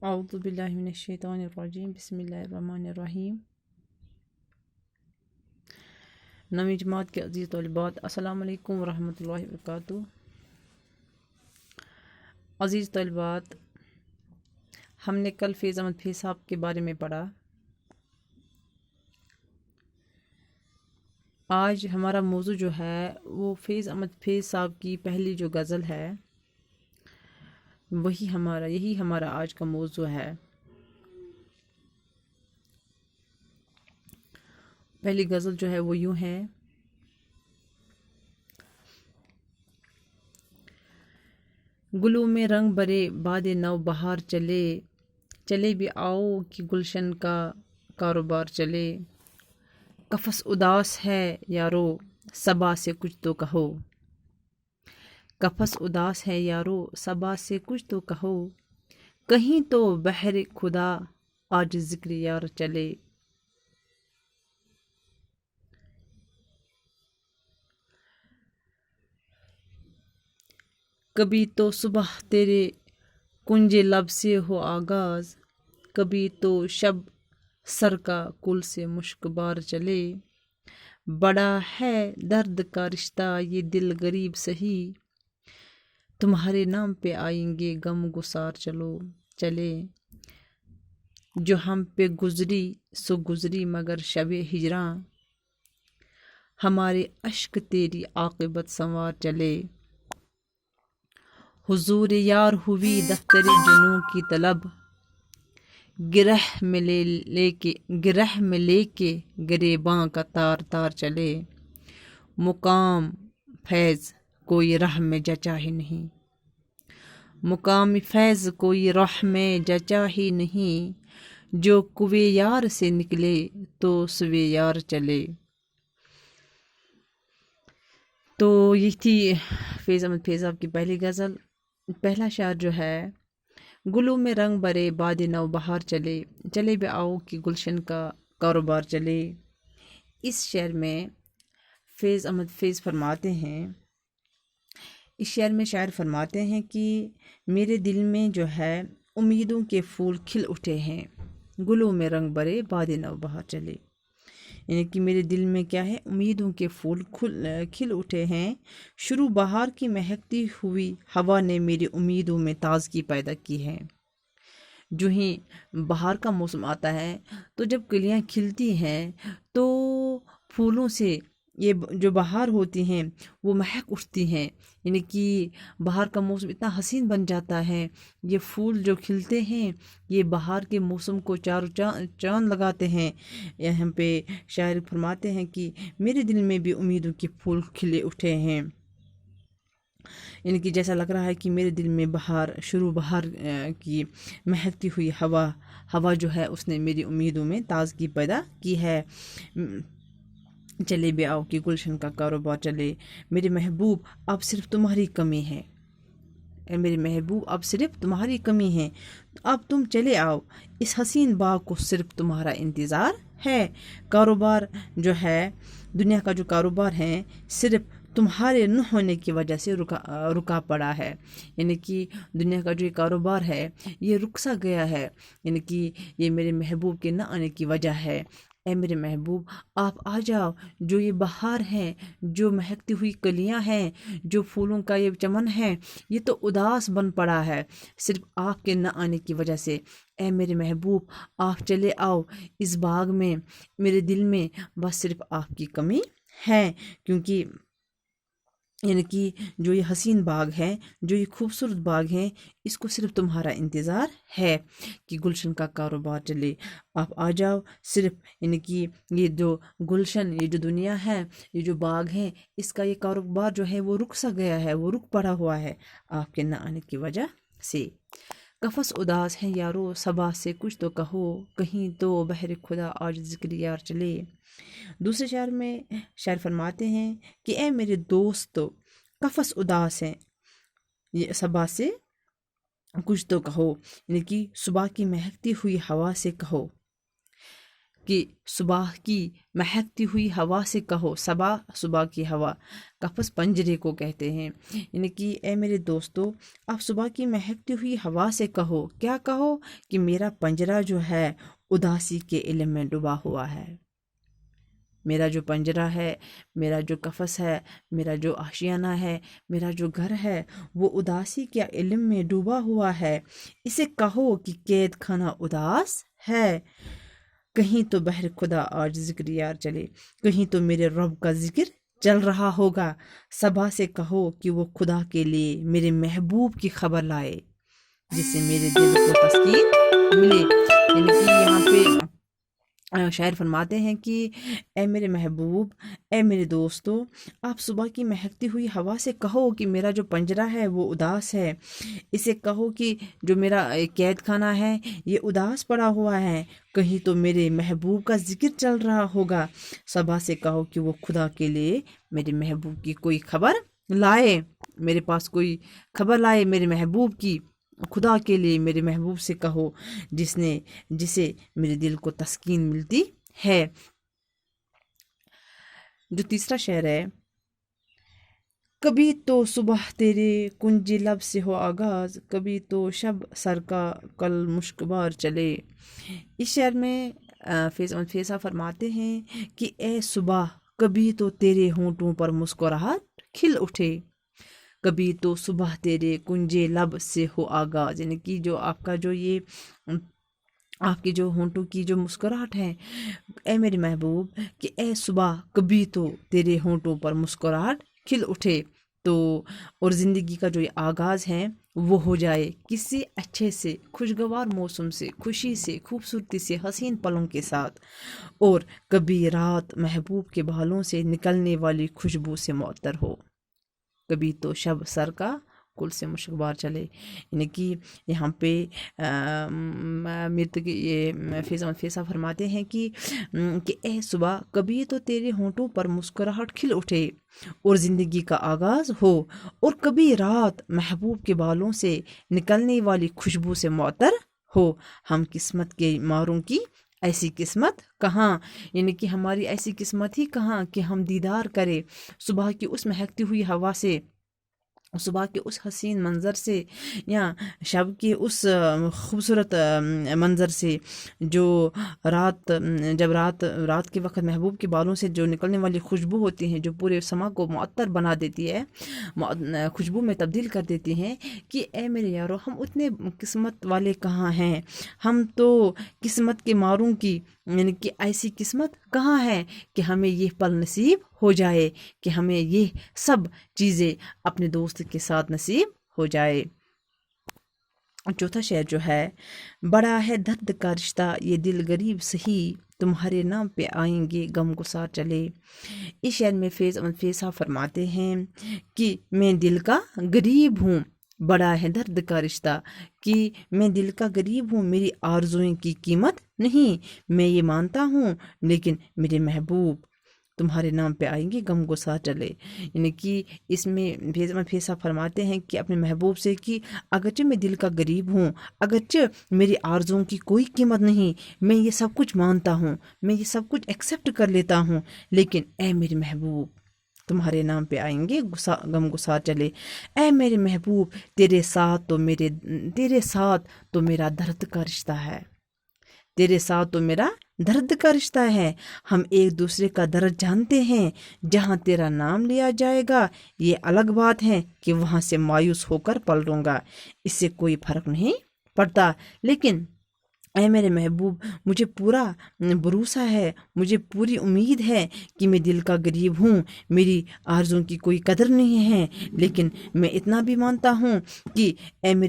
اعوذ باللہ من الشیطان الرجیم بسم اللہ الرحمن الرحیم۔ نویں جماعت کے عزیز طالبات، السلام علیکم ورحمۃ اللہ وبرکاتہ۔ عزیز طالبات، ہم نے کل فیض احمد فیض صاحب کے بارے میں پڑھا۔ آج ہمارا موضوع جو ہے وہ فیض احمد فیض صاحب کی پہلی جو غزل ہے یہی ہمارا آج کا موضوع ہے۔ پہلی غزل جو ہے وہ یوں ہے: گلوں میں رنگ برے باد نو بہار چلے بھی آؤ کہ گلشن کا کاروبار چلے۔ قفس اداس ہے یارو صبا سے کچھ تو کہو، قفس اداس ہے یارو صبا سے کچھ تو کہو، کہیں تو بحر خدا آج ذکر یار چلے۔ کبھی تو صبح تیرے کنج لب سے ہو آغاز، کبھی تو شب سر کا کل سے مشک بار چلے۔ بڑا ہے درد کا رشتہ یہ دل غریب سہی، تمہارے نام پہ آئیں گے غم گسار چلے۔ جو ہم پہ گزری سو گزری مگر شب ہجراں، ہمارے اشک تیری عاقبت سنوار چلے۔ حضور یار ہوئی دفتر جنوں کی طلب، گرہ میں لے کے گریباں کا تار تار چلے۔ مقام فیض کوئی راہ میں جچا ہی نہیں، مقام فیض کوئی راہ میں جچا ہی نہیں، جو کوے یار سے نکلے تو سوے یار چلے۔ تو یہ تھی فیض احمد فیض صاحب کی پہلی غزل۔ پہلا شعر جو ہے: گلوں میں رنگ برے باد نو بہار چلے بھی آؤ کہ گلشن کا کاروبار چلے۔ اس شعر میں فیض احمد فیض فرماتے ہیں، شاعر فرماتے ہیں کہ میرے دل میں جو ہے امیدوں کے پھول کھل اٹھے ہیں، گلوں میں رنگ برے باد نو بہار چلے، یعنی کہ میرے دل میں کیا ہے، امیدوں کے پھول کھل اٹھے ہیں۔ شروع بہار کی مہکتی ہوئی ہوا نے میری امیدوں میں تازگی پیدا کی ہے۔ جو ہی بہار کا موسم آتا ہے تو جب کلیاں کھلتی ہیں تو پھولوں سے یہ جو بہار ہوتی ہیں وہ مہک اٹھتی ہیں، یعنی کہ بہار کا موسم اتنا حسین بن جاتا ہے۔ یہ پھول جو کھلتے ہیں یہ بہار کے موسم کو چاروں چاند لگاتے ہیں۔ یہاں پہ شاعر فرماتے ہیں کہ میرے دل میں بھی امیدوں کے پھول کھلے اٹھے ہیں، یعنی کہ جیسا لگ رہا ہے کہ میرے دل میں شروع بہار کی مہکتی ہوئی ہوا جو ہے اس نے میری امیدوں میں تازگی پیدا کی ہے۔ چلے بھی آؤ کہ گلشن کا کاروبار چلے۔ میرے محبوب اب صرف تمہاری کمی ہے، اے میرے محبوب اب صرف تمہاری کمی ہے، اب تم چلے آؤ، اس حسین باغ کو صرف تمہارا انتظار ہے۔ کاروبار جو ہے، دنیا کا جو کاروبار ہے صرف تمہارے نہ ہونے کی وجہ سے رکا پڑا ہے، یعنی کہ دنیا کا جو کاروبار ہے یہ رک سا گیا ہے، یعنی کہ یہ میرے محبوب کے نہ آنے کی وجہ ہے۔ اے میرے محبوب آپ آ جاؤ، جو یہ بہار ہے، جو مہکتی ہوئی کلیاں ہیں، جو پھولوں کا یہ چمن ہے، یہ تو اداس بن پڑا ہے صرف آپ کے نہ آنے کی وجہ سے۔ اے میرے محبوب آپ چلے آؤ اس باغ میں، میرے دل میں بس صرف آپ کی کمی ہے، کیونکہ یعنی کہ جو یہ حسین باغ ہے، جو یہ خوبصورت باغ ہے، اس کو صرف تمہارا انتظار ہے کہ گلشن کا کاروبار چلے۔ آپ آ جاؤ صرف، یعنی کہ یہ جو گلشن، یہ جو دنیا ہے، یہ جو باغ ہے، اس کا یہ کاروبار جو ہے وہ رک سا گیا ہے، وہ رک پڑا ہوا ہے آپ کے نہ آنے کی وجہ سے۔ قفس اداس ہے یارو صبا سے کچھ تو کہو، کہیں تو بحر خدا آج ذکر یار چلے۔ دوسرے شعر میں شاعر فرماتے ہیں کہ اے میرے دوست قفس اداس ہے یہ صبا سے کچھ تو کہو، یعنی کہ صبح کی مہکتی ہوئی ہوا سے کہو، کہ صبح کی مہکتی ہوئی ہوا سے کہو، صبح کی ہوا قفس پنجرے کو کہتے ہیں، یعنی کہ اے میرے دوستو آپ صبح کی مہکتی ہوئی ہوا سے کہو، کیا کہو کہ میرا پنجرہ جو ہے اداسی کے علم میں ڈوبا ہوا ہے، میرا جو پنجرہ ہے، میرا جو قفس ہے، میرا جو آشیانہ ہے، میرا جو گھر ہے وہ اداسی کے علم میں ڈوبا ہوا ہے، اسے کہو کہ قید خانہ اداس ہے، کہیں تو بہر خدا آج ذکر یار چلے، کہیں تو میرے رب کا ذکر چل رہا ہوگا، صبا سے کہو کہ وہ خدا کے لیے میرے محبوب کی خبر لائے جس سے میرے دل کو تسکین ملے۔ یعنی کہ یہاں پہ شاعر فرماتے ہیں کہ اے میرے محبوب، اے میرے دوستو آپ صبح کی مہکتی ہوئی ہوا سے کہو کہ میرا جو پنجرہ ہے وہ اداس ہے، اسے کہو کہ جو میرا قید خانہ ہے یہ اداس پڑا ہوا ہے، کہیں تو میرے محبوب کا ذکر چل رہا ہوگا، صبا سے کہو کہ وہ خدا کے لیے میرے محبوب کی کوئی خبر لائے، میرے پاس کوئی خبر لائے میرے محبوب کی، خدا کے لیے میرے محبوب سے کہو جسے میرے دل کو تسکین ملتی ہے۔ جو تیسرا شعر ہے، کبھی تو صبح تیرے کنج لب سے ہو آغاز، کبھی تو شب سر کا کل مشکبار چلے۔ اس شعر میں فیض احمد فیض فرماتے ہیں کہ اے صبح کبھی تو تیرے ہونٹوں پر مسکراہٹ کھل اٹھے، کبھی تو صبح تیرے کنجے لب سے ہو آغاز، یعنی کہ جو آپ کا جو یہ آپ کی جو ہونٹوں کی جو مسکراہٹ ہے اے میرے محبوب، کہ اے صبح کبھی تو تیرے ہونٹوں پر مسکراہٹ کھل اٹھے تو اور زندگی کا جو یہ آغاز ہے وہ ہو جائے کسی اچھے سے خوشگوار موسم سے، خوشی سے، خوبصورتی سے، حسین پلوں کے ساتھ، اور کبھی رات محبوب کے بالوں سے نکلنے والی خوشبو سے معطر ہو، کبھی تو شب سر کا کل سے مشکبار چلے۔ یعنی کہ یہاں پہ یہ فیض احمد فیض فرماتے ہیں کہ اے صبح کبھی تو تیرے ہونٹوں پر مسکراہٹ کھل اٹھے اور زندگی کا آغاز ہو، اور کبھی رات محبوب کے بالوں سے نکلنے والی خوشبو سے معطر ہو، ہم قسمت کے ماروں کی ایسی قسمت کہاں، یعنی کہ ہماری ایسی قسمت ہی کہاں کہ ہم دیدار کرے صبح کی اس مہکتی ہوئی ہوا سے، صبح کے اس حسین منظر سے، یا شب کے اس خوبصورت منظر سے جو رات کے وقت محبوب کے بالوں سے جو نکلنے والی خوشبو ہوتی ہیں، جو پورے سما کو معطر بنا دیتی ہے، خوشبو میں تبدیل کر دیتی ہیں، کہ اے میرے یارو ہم اتنے قسمت والے کہاں ہیں، ہم تو قسمت کے ماروں کی، یعنی کہ ایسی قسمت کہاں ہے کہ ہمیں یہ پل نصیب ہو جائے، کہ ہمیں یہ سب چیزیں اپنے دوست کے ساتھ نصیب ہو جائے۔ چوتھا شعر جو ہے، بڑا ہے درد کا رشتہ یہ دل غریب سہی، تمہارے نام پہ آئیں گے غم گسار چلے۔ اس شعر میں فیض احمد فیض صاحب فرماتے ہیں کہ میں دل کا غریب ہوں، بڑا ہے درد کا رشتہ، کہ میں دل کا غریب ہوں، میری آرزوئیں کی قیمت نہیں، میں یہ مانتا ہوں، لیکن میرے محبوب تمہارے نام پہ آئیں گے غم گسار چلے۔ یعنی کہ اس میں فیض احمد فیض صاحب فرماتے ہیں کہ اپنے محبوب سے کہ اگرچہ میں دل کا غریب ہوں، اگرچہ میری آرزوؤں کی کوئی قیمت نہیں، میں یہ سب کچھ مانتا ہوں، میں یہ سب کچھ ایکسیپٹ کر لیتا ہوں، لیکن اے میرے محبوب تمہارے نام پہ آئیں گے غم گسار چلے، اے میرے محبوب تیرے ساتھ تو میرا درد کا رشتہ ہے، تیرے ساتھ تو میرا درد کا رشتہ ہے، ہم ایک دوسرے کا درد جانتے ہیں، جہاں تیرا نام لیا جائے گا یہ الگ بات ہے کہ وہاں سے مایوس ہو کر پلٹوں گا، اس سے کوئی فرق نہیں پڑتا، لیکن اے میرے محبوب مجھے پورا بھروسہ ہے، مجھے پوری امید ہے کہ میں دل کا غریب ہوں، میری آرزوؤں کی کوئی قدر نہیں ہے، لیکن میں اتنا بھی مانتا ہوں کہ اے میرے